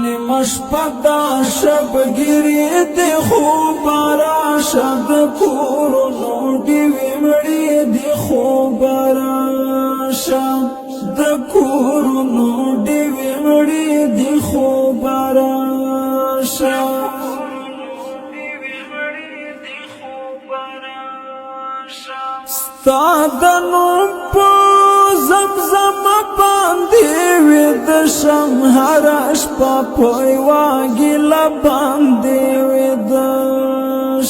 مشپدا شبگیری دی خوب راشه د کورونو ډیوې مړې دی خوب راشه د کورونو ډیوې مړې دی خوب راشه ستا د نوم په زمزم باندې وید شم هر شپه په یوه ګیله باندې وید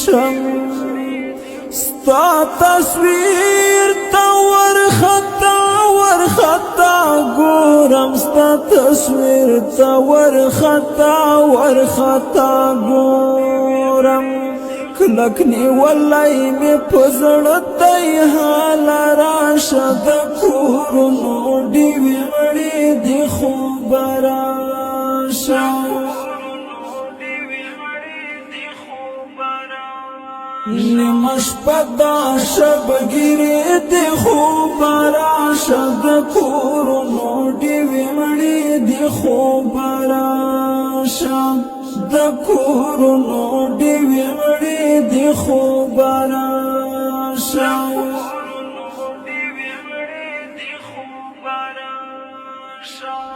شم ستا تصویر ته ورخطا ګورم ستا تصویر ته ورخطا ګورم کلک نیولی می پزړه دی حال راشه د کورونو ډیوې مړې دی خوب راشه نیمه شپه دا شبګیرې دی خوب راشه د کورونو ډیوې مړې دی خوب راشه د کورونو ډیوې مړې دی خوب راشه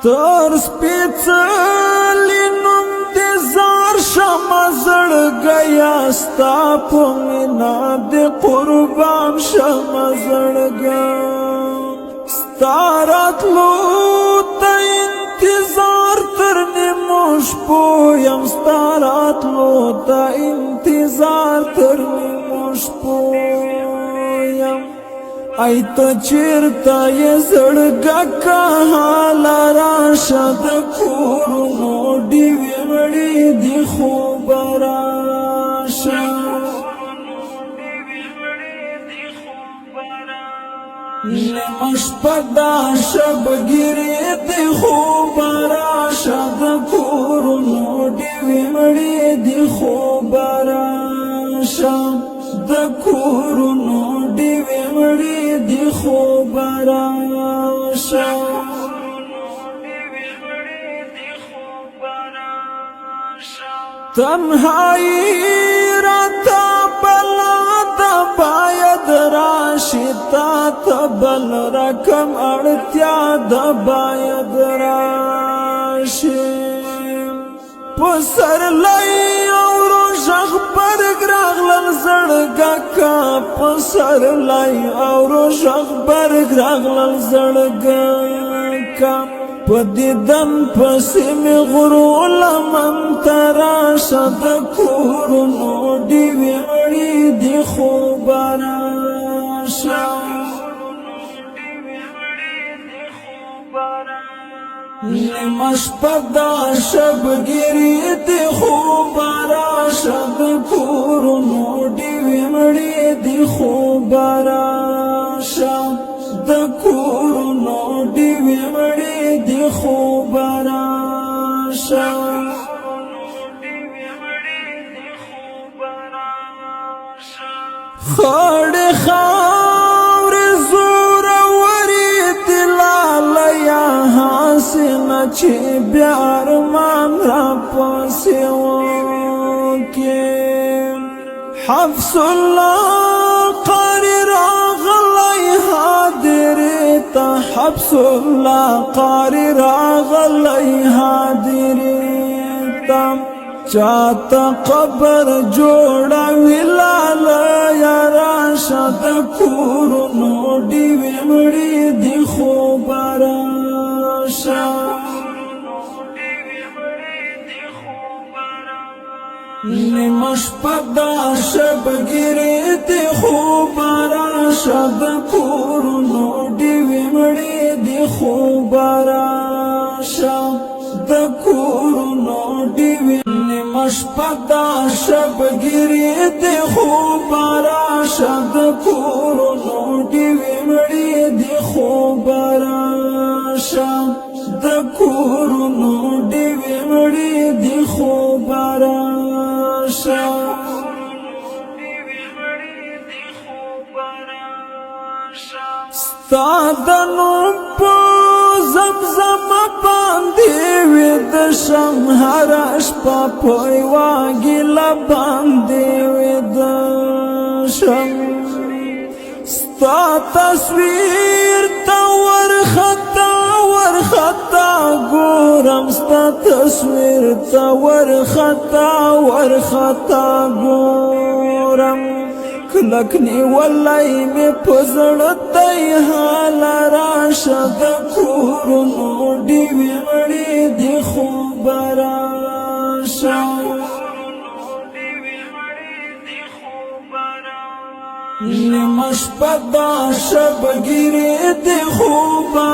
تر سپېڅلي نوم دې زار شمه زړګیا ستا په مینه دې قربان شمه زړګیا ستا راتلو ته انتظار تر نیمو شپو یم ستا راتلو ته انتظار تر نیمو شپو یم ای ته چېرته یې زړګه که حال راشه د کورونو ډیوې مړې دی خوب راشه نیمه شپه دا شبګیرې دی خوب راشه د کورونو ډیوې مړې دی خوب راشه د کورونو ډیوې مړې دی خوب راشه تنهایی راته بلا ده باید راشي تا ته بل رقم اړتیا ده باید راشي پسرلی اورو ژغ برګ راغلل زړګه کا پسرلی اورو ژغ برګ راغلل زړګه کا په دیدن پسې مې غرو لمن ته راشه د کورونو ډیوې مړې دی خوب راشه نیمه شپه دا شبګیرې دی خوب راشه د کورونو ډیوې مړې دی خوب راشه د کورونو ډیوې مړې دی خوب راشه خړې خاورې زورورې دي لالیا حسینه چې بیا ارمان راپسې وکړي حفظ الله قاري راغلی حاضرې ته حفظ الله قاري راغلی حاضرې ته چاته قبر جوړوي لالیه راشه د کورونو ډیوې مړې دی خوب راشه نیمه شپه دا شبګیرې دی خوب راشه د کورونو ډیوې مړې دی خوب راشه د کورونو ډیوې نیمه شپه دا شبګیرې دی خوب راشه د کورونو ډیوې مړې دی خوب راشه د کورونو ډیوې مړې دی خوب راشه ستا د نوم په زمزم باندې وی د شم هر شپه په یوه ګیله باندې وی د شم ستا تصویر ته ورخطا ګورم ستا تصویر ته ورخطا ګورم کلک نیولی می په زړه دی حاله راشه د کورونو ډیوې مړې دي خوبه راشه نیمه شپه دا شبګیرې دي خوبه